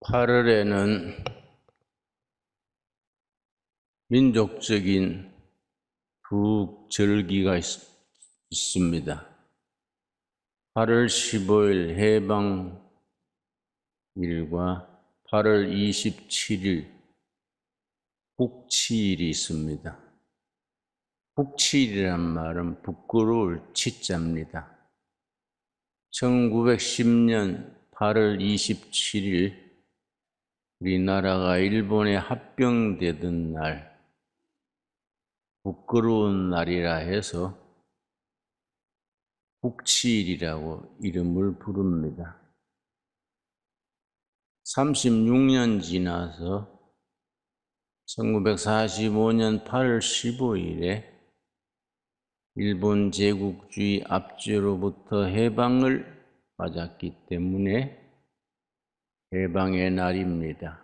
8월에는 민족적인 북절기가 있습니다. 8월 15일 해방일과 8월 27일 북치일이 있습니다. 북치일이란 말은 부끄러울 치자입니다. 1910년 8월 27일 우리나라가 일본에 합병되던 날, 부끄러운 날이라 해서 북치일이라고 이름을 부릅니다. 36년 지나서 1945년 8월 15일에 일본 제국주의 압제로부터 해방을 맞았기 때문에 해방의 날입니다.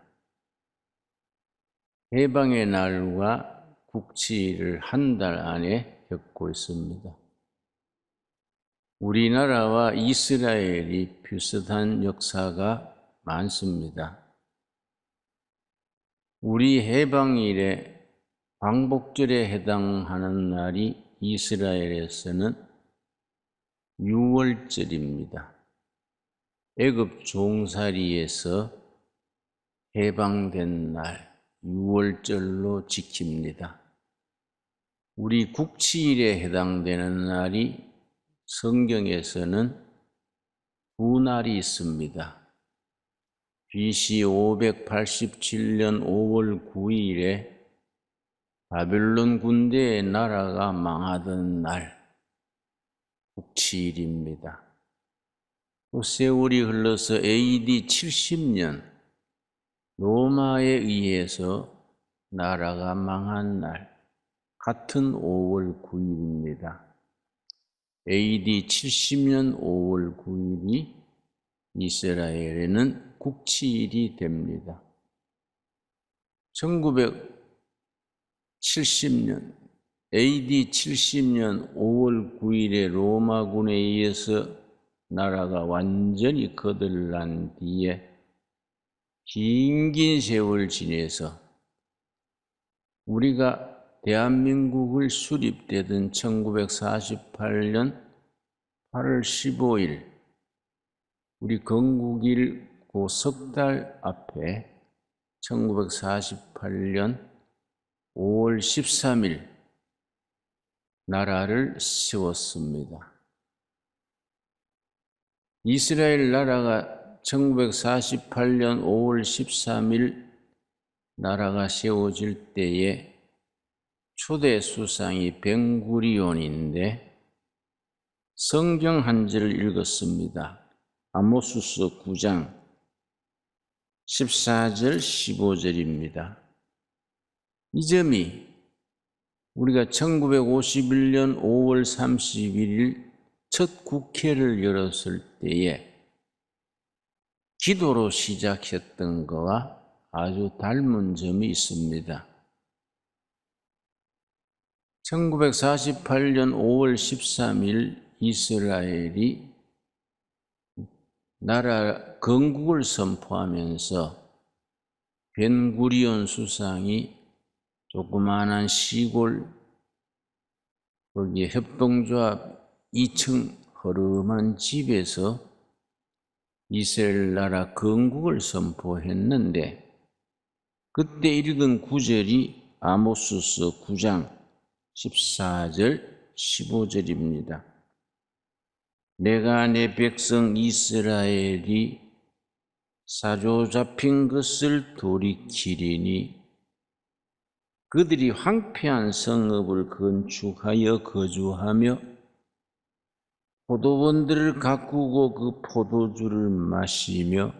해방의 날과 국치일을 한 달 안에 겪고 있습니다. 우리나라와 이스라엘이 비슷한 역사가 많습니다. 우리 해방일에 광복절에 해당하는 날이 이스라엘에서는 6월절입니다. 애굽 종살이에서 해방된 날 6월절로 지킵니다. 우리 국치일에 해당되는 날이 성경에서는 두 날이 있습니다. BC 587년 5월 9일에 바벨론 군대의 나라가 망하던 날 국치일입니다. 또 세월이 흘러서 AD 70년 로마에 의해서 나라가 망한 날 같은 5월 9일입니다. AD 70년 5월 9일이 이스라엘에는 국치일이 됩니다. 1970년 AD 70년 5월 9일에 로마군에 의해서 나라가 완전히 거들난 뒤에 긴 세월 지내서 우리가 대한민국을 수립되던 1948년 8월 15일 우리 건국일 그 석 달 앞에 1948년 5월 13일 나라를 세웠습니다. 이스라엘 나라가 1948년 5월 13일 나라가 세워질 때에 초대 수상이 벤구리온인데 성경 한 절을 읽었습니다. 아모스서 9장 14절 15절입니다. 이 점이 우리가 1951년 5월 31일 첫 국회를 열었을 때에 기도로 시작했던 것과 아주 닮은 점이 있습니다. 1948년 5월 13일 이스라엘이 나라 건국을 선포하면서 벤구리온 수상이 조그마한 시골 거기에 협동조합 2층 허름한 집에서 이스라엘 나라 건국을 선포했는데 그때 읽은 구절이 아모스서 9장 14절 15절입니다. 내가 내 백성 이스라엘이 사로잡힌 것을 돌이키리니 그들이 황폐한 성읍을 건축하여 거주하며 포도원들을 가꾸고 그 포도주를 마시며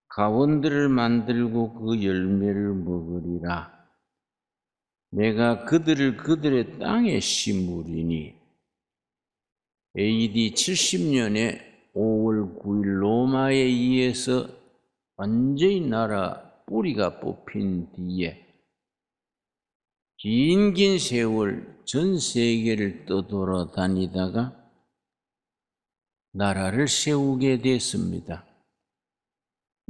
가원들을 만들고 그 열매를 먹으리라. 내가 그들을 그들의 땅에 심으리니 AD 70년에 5월 9일 로마에 의해서 완전히 나라 뿌리가 뽑힌 뒤에 긴 세월 전 세계를 떠돌아다니다가 나라를 세우게 됐습니다.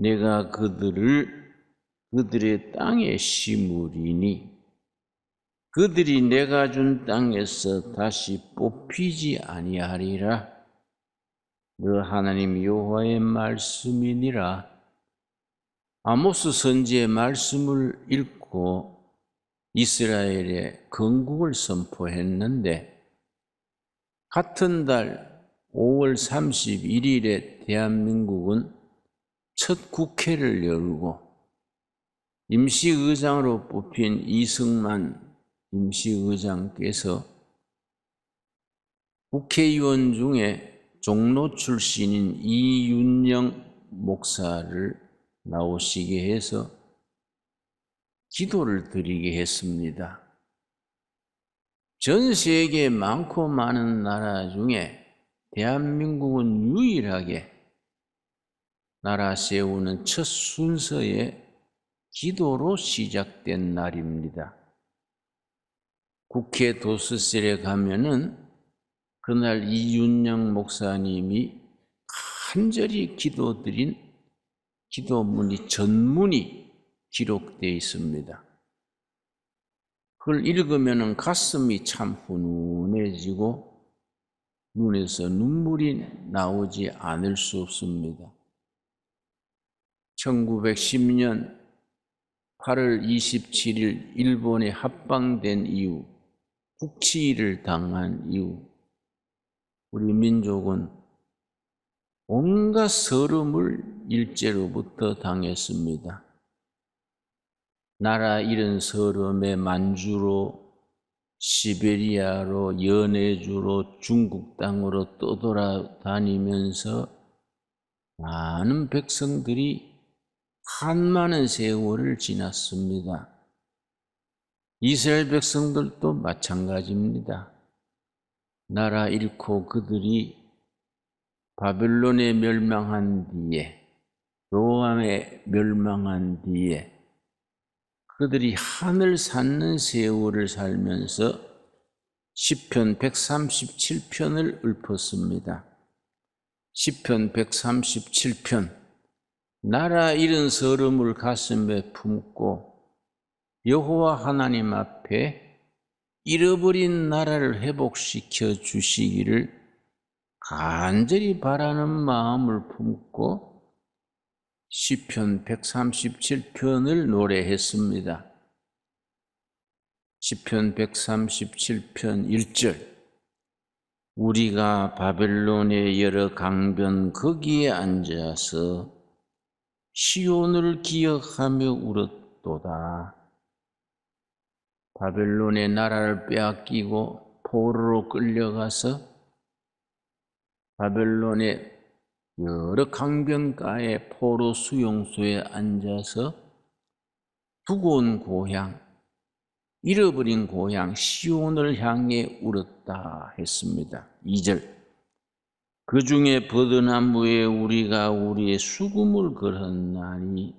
내가 그들의 땅에 심으리니 그들이 내가 준 땅에서 다시 뽑히지 아니하리라. 너 하나님 여호와의 말씀이니라. 아모스 선지의 말씀을 읽고 이스라엘의 건국을 선포했는데 같은 달 5월 31일에 대한민국은 첫 국회를 열고 임시의장으로 뽑힌 이승만 임시의장께서 국회의원 중에 종로 출신인 이윤영 목사를 나오시게 해서 기도를 드리게 했습니다. 전 세계 많고 많은 나라 중에 대한민국은 유일하게 나라 세우는 첫 순서에 기도로 시작된 날입니다. 국회 도스셀에 가면은 그날 이윤영 목사님이 간절히 기도드린 기도문이 전문이 기록되어 있습니다. 그걸 읽으면 가슴이 참 훈훈해지고 눈에서 눈물이 나오지 않을 수 없습니다. 1910년 8월 27일 일본에 합방된 이후 국치를 당한 이후 우리 민족은 온갖 서름을 일제로부터 당했습니다. 나라 잃은 서름에 만주로, 시베리아로, 연해주로, 중국 땅으로 떠돌아다니면서 많은 백성들이 한많은 세월을 지났습니다. 이스라엘 백성들도 마찬가지입니다. 나라 잃고 그들이 바벨론에 멸망한 뒤에, 로암에 멸망한 뒤에 그들이 하늘 솟는 세월을 살면서 시편 137편을 읊었습니다. 시편 137편, 나라 잃은 서름을 가슴에 품고 여호와 하나님 앞에 잃어버린 나라를 회복시켜 주시기를 간절히 바라는 마음을 품고 시편 137편을 노래했습니다. 시편 137편 1절, 우리가 바벨론의 여러 강변 거기에 앉아서 시온을 기억하며 울었도다. 바벨론의 나라를 빼앗기고 포로로 끌려가서 바벨론의 여러 강변가의 포로 수용소에 앉아서 두고 온 고향, 잃어버린 고향 시온을 향해 울었다 했습니다. 2절, 그 중에 버드나무에 우리가 우리의 수금을 걸었나니,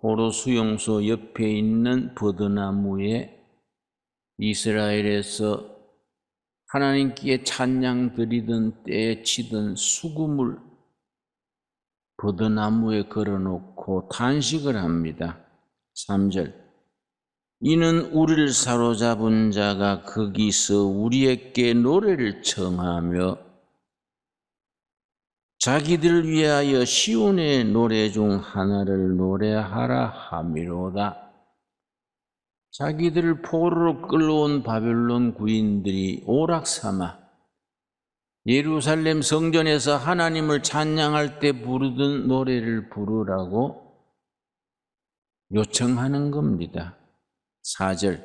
포로 수용소 옆에 있는 버드나무에 이스라엘에서 하나님께 찬양 드리던 때에 치던 수금을 버드나무에 걸어놓고 탄식을 합니다. 3절, 이는 우리를 사로잡은 자가 거기서 우리에게 노래를 청하며 자기들 위하여 시온의 노래 중 하나를 노래하라 함이로다. 자기들을 포로로 끌어온 바벨론 구인들이 오락삼아 예루살렘 성전에서 하나님을 찬양할 때 부르던 노래를 부르라고 요청하는 겁니다. 4절,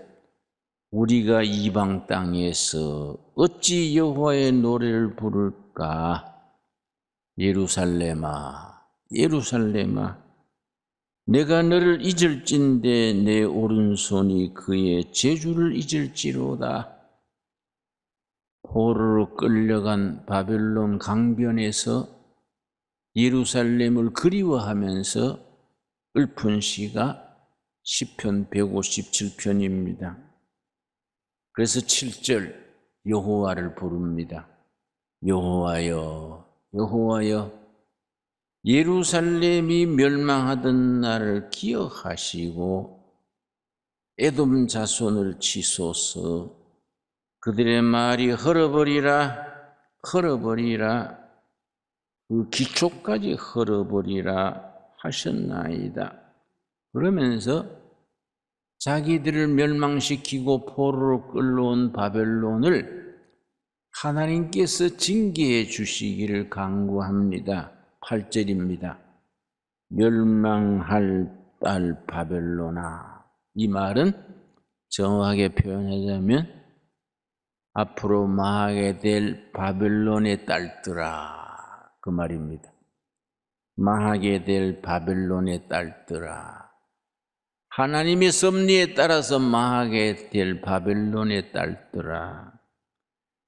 우리가 이방 땅에서 어찌 여호와의 노래를 부를까? 예루살렘아, 예루살렘아, 내가 너를 잊을진대 내 오른손이 그의 재주를 잊을지로다. 포로로 끌려간 바벨론 강변에서 예루살렘을 그리워하면서 읊은 시가 시편 157편입니다. 그래서 7절 여호와를 부릅니다. 여호와여, 여호와여, 예루살렘이 멸망하던 날을 기억하시고 에돔 자손을 치소서. 그들의 말이 헐어버리라 그 기초까지 헐어버리라 하셨나이다. 그러면서 자기들을 멸망시키고 포로로 끌러온 바벨론을 하나님께서 징계해 주시기를 간구합니다. 8절입니다. 멸망할 딸 바벨론아. 이 말은 정확하게 표현하자면 앞으로 망하게 될 바벨론의 딸들아, 그 말입니다. 망하게 될 바벨론의 딸들아. 하나님의 섭리에 따라서 망하게 될 바벨론의 딸들아.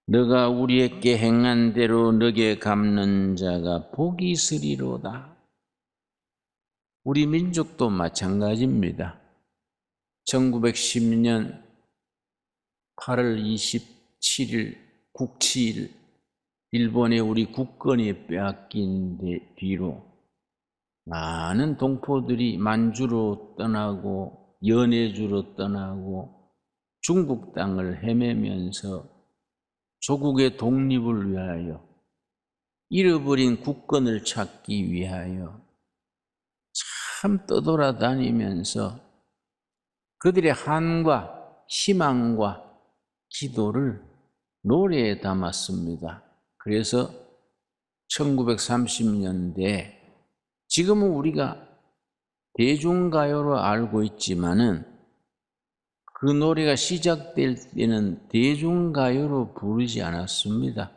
너가 우리에게 행한 대로 너게 갚는 자가 복이 있으리로다. 우리 민족도 마찬가지입니다. 1910년 8월 27일 국치일, 일본에 우리 국권이 빼앗긴 뒤로 많은 동포들이 만주로 떠나고 연해주로 떠나고 중국 땅을 헤매면서 조국의 독립을 위하여, 잃어버린 국권을 찾기 위하여 참 떠돌아다니면서 그들의 한과 희망과 기도를 노래에 담았습니다. 그래서 1930년대, 지금은 우리가 대중가요로 알고 있지만은 그 노래가 시작될 때는 대중가요로 부르지 않았습니다.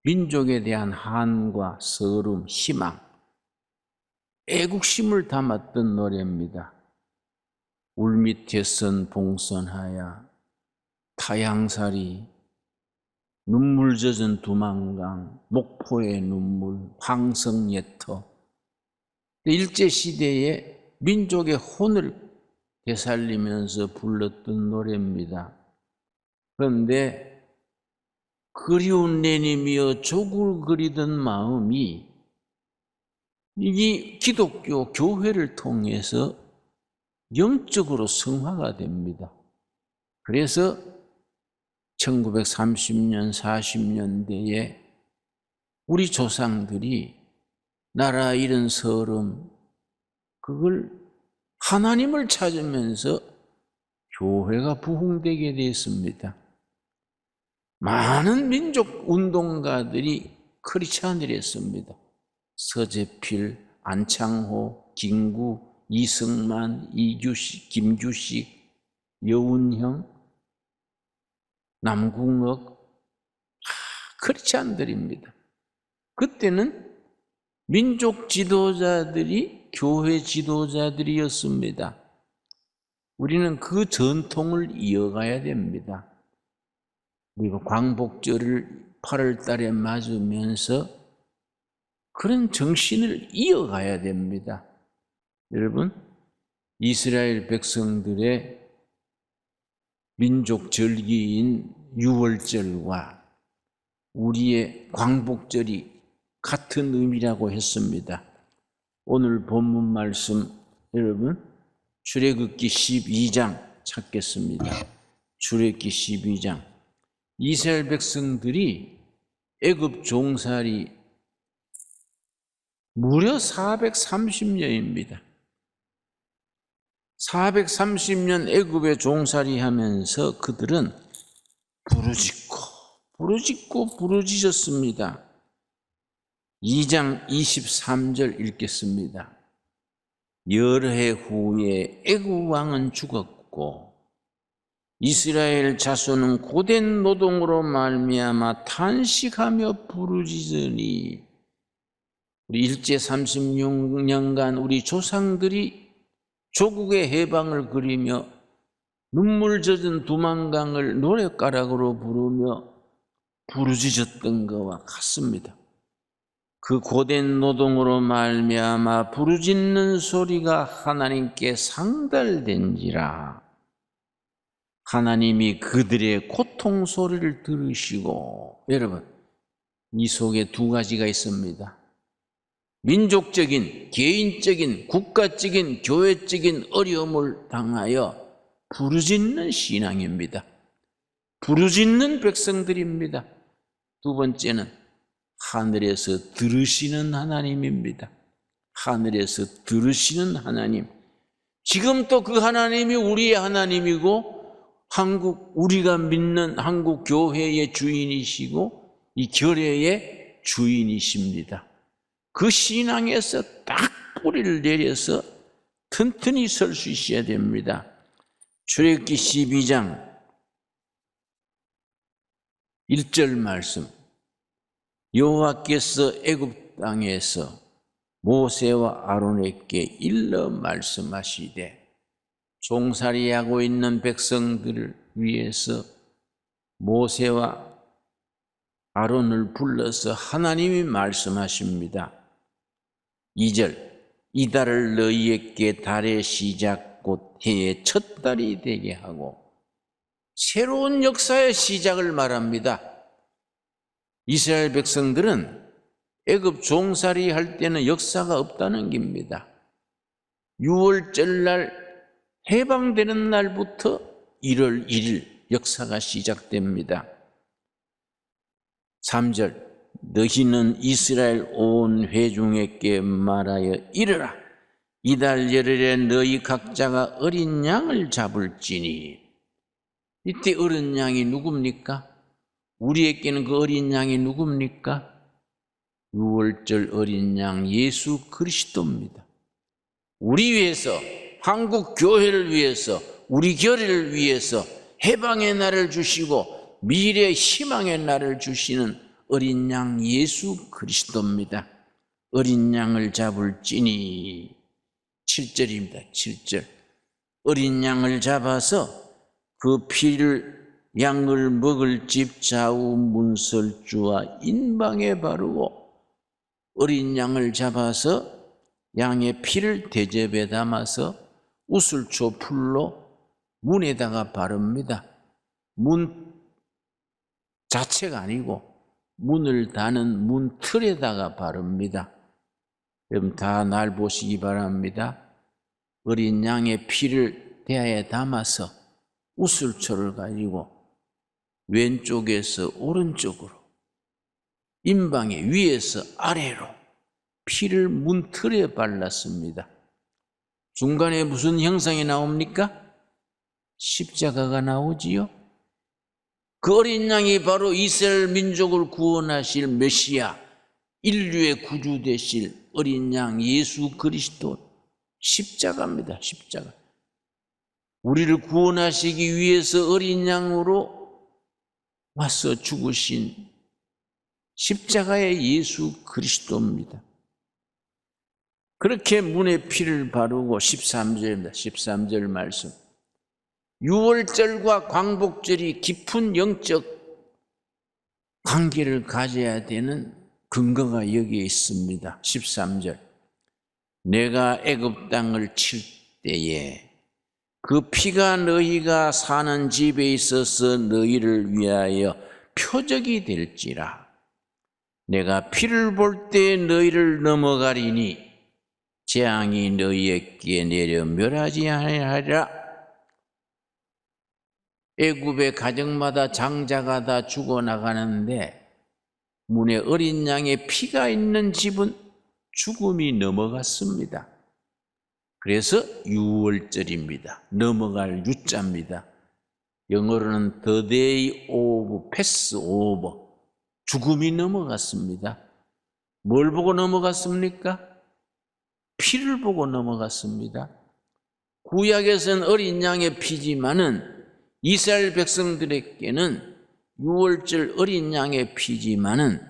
민족에 대한 한과 서름, 희망, 애국심을 담았던 노래입니다. 울밑에 선 봉선하야, 타향살이, 눈물 젖은 두만강, 목포의 눈물, 황성예터. 일제시대에 민족의 혼을 되살리면서 불렀던 노래입니다. 그런데 그리운 내님이여 조국을 그리던 마음이 이 기독교 교회를 통해서 영적으로 성화가 됩니다. 그래서 1930년, 40년대에 우리 조상들이 나라 잃은 서름, 그걸 하나님을 찾으면서 교회가 부흥되게 됐습니다. 많은 민족 운동가들이 크리스찬이었습니다. 서재필, 안창호, 김구, 이승만, 이규식, 김규식, 여운형, 남궁옥, 크리스찬들입니다. 그때는 민족 지도자들이 교회 지도자들이었습니다. 우리는 그 전통을 이어가야 됩니다. 그리고 광복절을 8월 달에 맞으면서 그런 정신을 이어가야 됩니다. 여러분, 이스라엘 백성들의 민족 절기인 유월절과 우리의 광복절이 같은 의미라고 했습니다. 오늘 본문 말씀 여러분 출애굽기 12장 찾겠습니다. 출애굽기 12장. 이스라엘 백성들이 애굽 종살이 무려 430년입니다. 430년 애굽에 종살이 하면서 그들은 부르짖었습니다. 2장 23절 읽겠습니다. 열해 후에 애굽 왕은 죽었고 이스라엘 자손은 고된 노동으로 말미암아 탄식하며 부르짖으니, 우리 일제 36년간 우리 조상들이 조국의 해방을 그리며 눈물 젖은 두만강을 노랫가락으로 부르며 부르짖었던 것과 같습니다. 그 고된 노동으로 말미암아 부르짖는 소리가 하나님께 상달된지라. 하나님이 그들의 고통 소리를 들으시고, 여러분 이 속에 두 가지가 있습니다. 민족적인, 개인적인, 국가적인, 교회적인 어려움을 당하여 부르짖는 신앙입니다. 부르짖는 백성들입니다. 두 번째는 하늘에서 들으시는 하나님입니다. 하늘에서 들으시는 하나님. 지금 또 그 하나님이 우리의 하나님이고 우리가 믿는 한국 교회의 주인이시고 이 교회의 주인이십니다. 그 신앙에서 딱 뿌리를 내려서 튼튼히 설 수 있어야 됩니다. 출애굽기 12장 1절 말씀. 여호와께서 애굽 땅에서 모세와 아론에게 일러 말씀하시되 종살이하고 있는 백성들을 위해서 모세와 아론을 불러서 하나님이 말씀하십니다. 2절. 이달을 너희에게 달의 시작 곧 해의 첫 달이 되게 하고 새로운 역사의 시작을 말합니다. 이스라엘 백성들은 애굽 종살이 할 때는 역사가 없다는 겁니다. 6월절 날 해방되는 날부터 1월 1일 역사가 시작됩니다. 3절. 너희는 이스라엘 온 회중에게 말하여 이르라. 이달 열흘에 너희 각자가 어린 양을 잡을지니. 이때 어린 양이 누굽니까? 우리에게는 그 어린 양이 누굽니까? 6월절 어린 양 예수 그리스도입니다. 우리 위해서, 한국 교회를 위해서, 우리 교회를 위해서 해방의 날을 주시고 미래의 희망의 날을 주시는 어린 양 예수 그리스도입니다. 어린 양을 잡을지니. 7절입니다. 7절. 어린 양을 잡아서 그 피를 양을 먹을 집 좌우 문설주와 인방에 바르고 어린 양을 잡아서 양의 피를 대접에 담아서 우슬초 풀로 문에다가 바릅니다. 문 자체가 아니고 문을 다는 문 틀에다가 바릅니다. 여러분 다 날 보시기 바랍니다. 어린 양의 피를 대야에 담아서 우슬초를 가지고 왼쪽에서 오른쪽으로 인방에 위에서 아래로 피를 문틀에 발랐습니다. 중간에 무슨 형상이 나옵니까? 십자가가 나오지요. 그 어린 양이 바로 이스라엘 민족을 구원하실 메시아, 인류의 구주 되실 어린 양 예수 그리스도 십자가입니다. 십자가. 우리를 구원하시기 위해서 어린 양으로 와서 죽으신 십자가의 예수 그리스도입니다. 그렇게 문에 피를 바르고 13절입니다. 13절 말씀. 6월절과 광복절이 깊은 영적 관계를 가져야 되는 근거가 여기에 있습니다. 13절. 내가 애굽 땅을 칠 때에 그 피가 너희가 사는 집에 있어서 너희를 위하여 표적이 될지라. 내가 피를 볼 때 너희를 넘어가리니 재앙이 너희에게 내려 멸하지 아니하리라. 애굽의 가정마다 장자가 다 죽어나가는데 문에 어린 양의 피가 있는 집은 죽음이 넘어갔습니다. 그래서 6월절입니다. 넘어갈 유자입니다. 영어로는 the day of pass over. 죽음이 넘어갔습니다. 뭘 보고 넘어갔습니까? 피를 보고 넘어갔습니다. 구약에서는 어린 양의 피지만은 이스라엘 백성들에게는 6월절 어린 양의 피지만은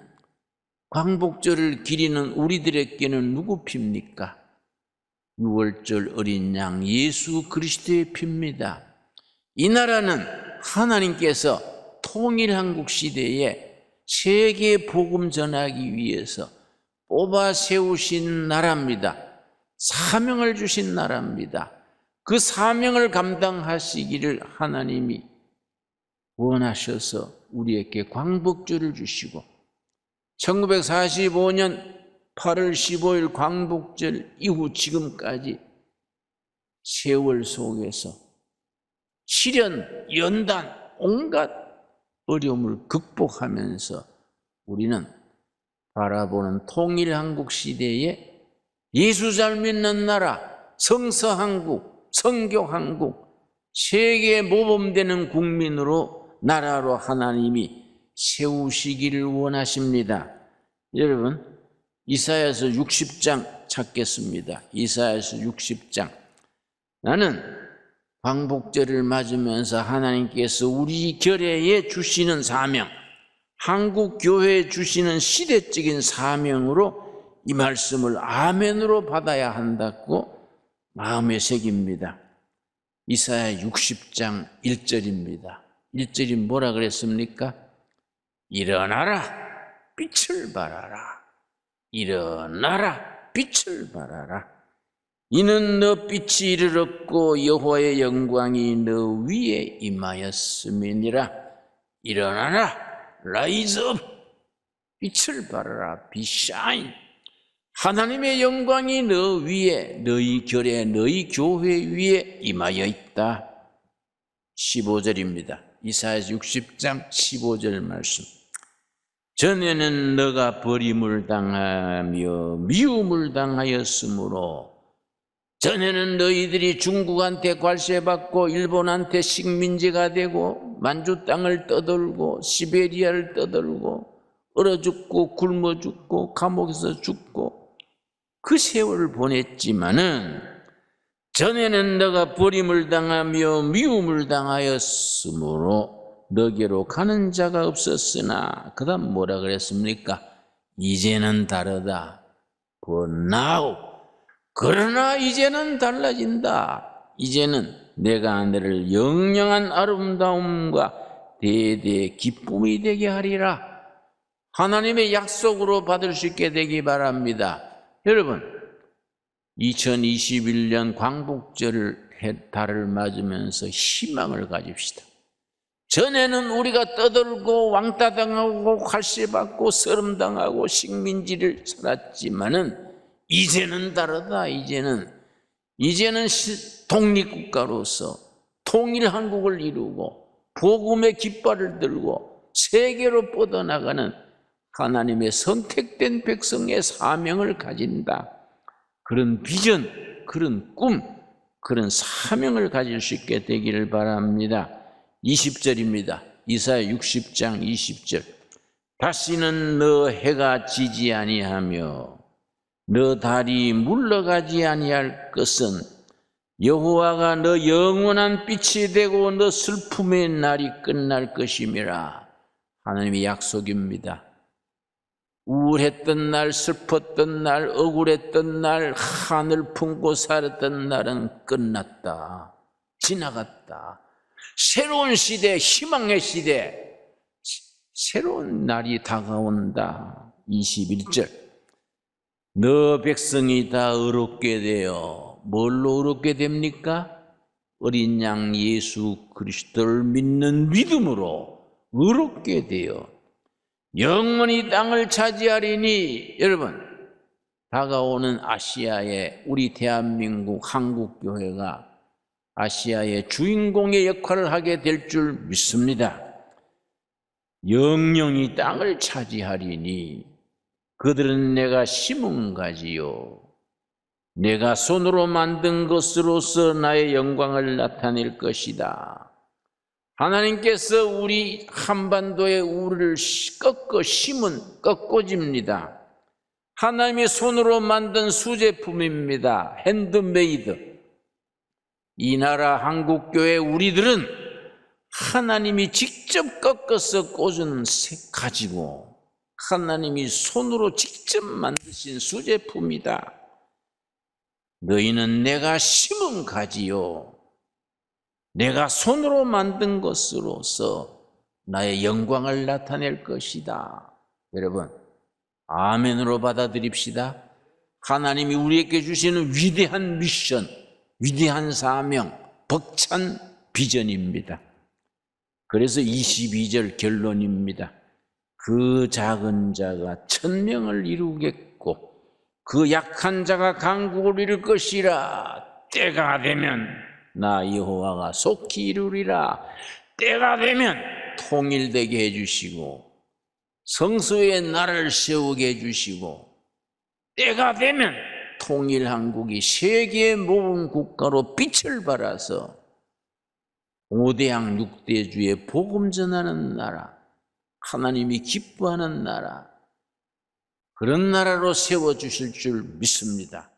광복절을 기리는 우리들에게는 누구 피입니까? 6월절 어린 양 예수 그리스도의 피입니다. 이 나라는 하나님께서 통일한국 시대에 세계 복음 전하기 위해서 뽑아 세우신 나라입니다. 사명을 주신 나라입니다. 그 사명을 감당하시기를 하나님이 원하셔서 우리에게 광복절을 주시고 1945년 8월 15일 광복절 이후 지금까지 세월 속에서 시련, 연단, 온갖 어려움을 극복하면서 우리는 바라보는 통일한국 시대에 예수 잘 믿는 나라, 성서한국, 성교한국, 세계에 모범되는 국민으로 나라로 하나님이 세우시기를 원하십니다. 여러분, 이사야서 60장 찾겠습니다. 이사야서 60장. 나는 광복절을 맞으면서 하나님께서 우리 결의에 주시는 사명, 한국 교회에 주시는 시대적인 사명으로 이 말씀을 아멘으로 받아야 한다고 마음에 새깁니다. 이사야 60장 1절입니다. 1절이 뭐라 그랬습니까? 일어나라, 빛을 발하라. 일어나라, 빛을 발하라. 이는 너 빛이 이르렀고 여호와의 영광이 너 위에 임하였음이니라. 일어나라, 라이즈 업, 빛을 발하라, be shine. 하나님의 영광이 너 위에, 너희 결에, 너희 교회 위에 임하여 있다. 15절입니다. 이사야서 60장 15절 말씀. 전에는 너가 버림을 당하며 미움을 당하였으므로, 전에는 너희들이 중국한테 관세받고 일본한테 식민지가 되고 만주 땅을 떠돌고 시베리아를 떠돌고 얼어 죽고 굶어 죽고 감옥에서 죽고 그 세월을 보냈지만은, 전에는 너가 버림을 당하며 미움을 당하였으므로 너게로 가는 자가 없었으나, 그 다음 뭐라 그랬습니까? 이제는 다르다. But now, 그러나 이제는 달라진다. 이제는 내가 너를 영영한 아름다움과 대대의 기쁨이 되게 하리라. 하나님의 약속으로 받을 수 있게 되기 바랍니다. 여러분, 2021년 광복절 달을 맞으면서 희망을 가집시다. 전에는 우리가 떠들고 왕따당하고 관세받고 서름당하고 식민지를 살았지만은 이제는 다르다. 이제는 독립국가로서 통일한국을 이루고 복음의 깃발을 들고 세계로 뻗어나가는 하나님의 선택된 백성의 사명을 가진다. 그런 비전, 그런 꿈, 그런 사명을 가질 수 있게 되기를 바랍니다. 20절입니다. 이사야 60장 20절. 다시는 너 해가 지지 아니하며 너 달이 물러가지 아니할 것은 여호와가 너 영원한 빛이 되고 너 슬픔의 날이 끝날 것임이라. 하나님의 약속입니다. 우울했던 날, 슬펐던 날, 억울했던 날, 하늘 품고 살았던 날은 끝났다. 지나갔다. 새로운 시대, 희망의 시대, 새로운 날이 다가온다. 21절. 너 백성이 다 의롭게 되어, 뭘로 의롭게 됩니까? 어린 양 예수 그리스도를 믿는 믿음으로 의롭게 되어 영원히 땅을 차지하리니. 여러분, 다가오는 아시아의 우리 대한민국 한국교회가 아시아의 주인공의 역할을 하게 될 줄 믿습니다. 영영이 땅을 차지하리니 그들은 내가 심은 가지요 내가 손으로 만든 것으로서 나의 영광을 나타낼 것이다. 하나님께서 우리 한반도의 우리를 꺾어 심은 꺾어집니다. 하나님의 손으로 만든 수제품입니다. 핸드메이드. 이 나라 한국교회 우리들은 하나님이 직접 꺾어서 꽂은 가지고 하나님이 손으로 직접 만드신 수제품이다. 너희는 내가 심은 가지요 내가 손으로 만든 것으로서 나의 영광을 나타낼 것이다. 여러분, 아멘으로 받아들입시다. 하나님이 우리에게 주시는 위대한 미션, 위대한 사명, 벅찬 비전입니다. 그래서 22절 결론입니다. 그 작은 자가 1000명을 이루겠고 그 약한 자가 강국을 이룰 것이라. 때가 되면 나 여호와가 속히 이루리라. 때가 되면 통일되게 해주시고 성소에 나라를 세우게 해주시고 때가 되면 통일한국이 세계의 모든 국가로 빛을 발하서 5대양 6대주의 복음 전하는 나라, 하나님이 기뻐하는 나라, 그런 나라로 세워주실 줄 믿습니다.